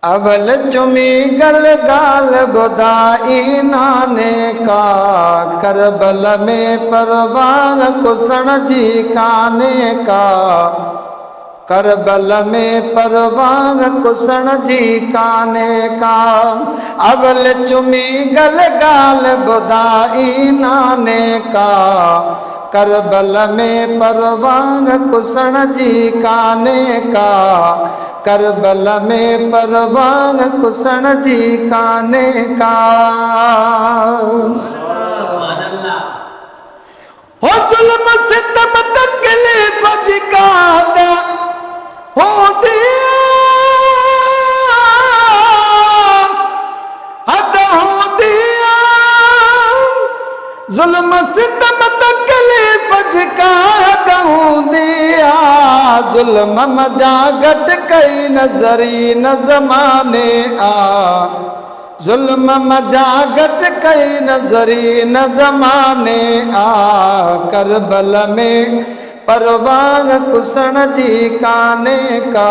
अवल चुमी गल गाल बुधाई नाने का करबल में परवाह कुसण जी काने का करबल में परवाह कुसण जी काने का अवल चुमी गल गाल बुधाई नाने का करबल में परवाह कुसण जी काने का करबल में परवाह कुसण जी काने का हो जुल्म सितम तकलीफ जिकादा हो दिया हद हो दिया जुल्म सितम तकलीफ जिकादा हो दिया जुल्म मजागट कई नजरी न जमाने आ जुल्म मजागट कई नजरी न जमाने आ करबल में परवाह कुसण जी काने का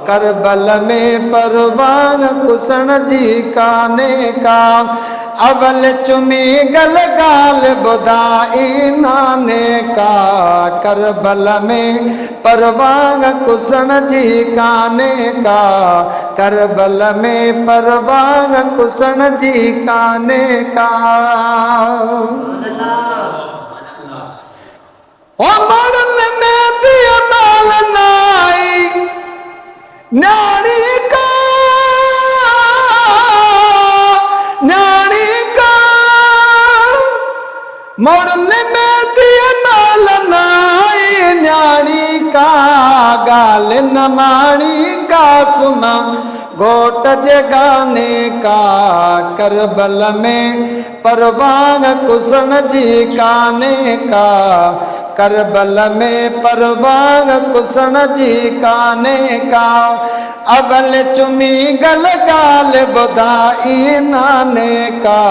करबल में परवाह कुसण जी काने का अवल चुमी गल गाल बुधाई नाने का करबल में परवाह कुसण जी काने का करबल में परवाह कुसण जी काने का ओ मरल में दिया माल नाई नारी का मोड़ल में दिया माल नाई न्याणी का गाल नमाणी का सुमा गोट जगाने का करबल में परवाह कुसण जी काने का करबल में परवाह कुसण जी काने का अवल चुमी गल गाल बुधाई नाने का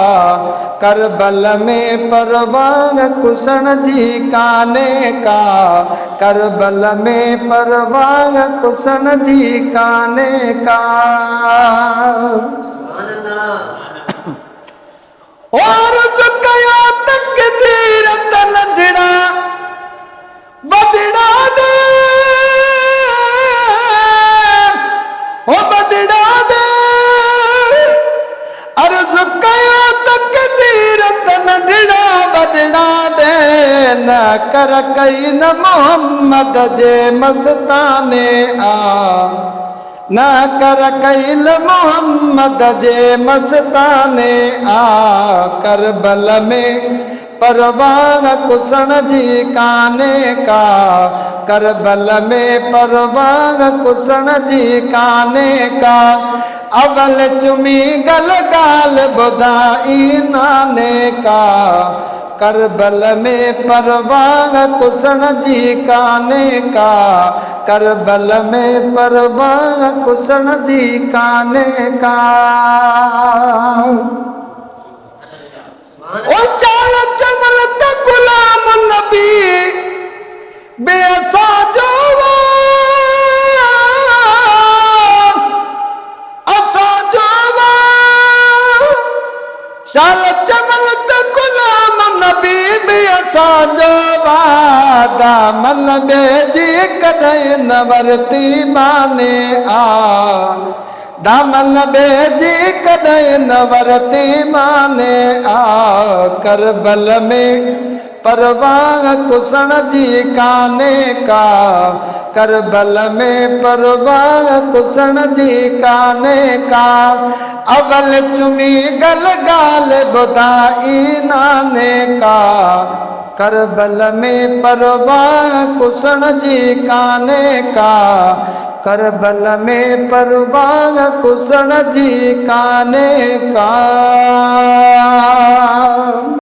करबल में परवाह कुसण जी काने का करबल में परवाह कुसण जी काने का और सुकया तक धीरत नजड़ा बदड़ा दे ओ बदड़ा दे अर्ज कयो तक धीरत नजड़ा बदड़ा दे न कर कई न मोहम्मद जे मस्ताने आ न कर कैल मोहम्मद जे मस्ताने आ करबल में परवाह कुसण जी काने का करबल में परवाह कुसण जी काने का अवल चुमी गल गाल बुधाई नाने का करबल में परवाह कुसण जी काने का करबल में परवाह कुसण जी काने का ओ चाल चमल त गुलाम नबी बेसा जोवा असा जोवा चाल चमल त गुलाम नबी बेसा जोवा दामन बेजी कदई न वरती माने आ दामन बेजी कदई न वरती माने आ करबल में परवाह कुसण जी काने का करबल में परवाह कुसण जी काने का अवल चुमी गल गाल बुधाई नाने का करबल में परवाह कुसण जी काने का करबल में परवाह कुसण जी काने का।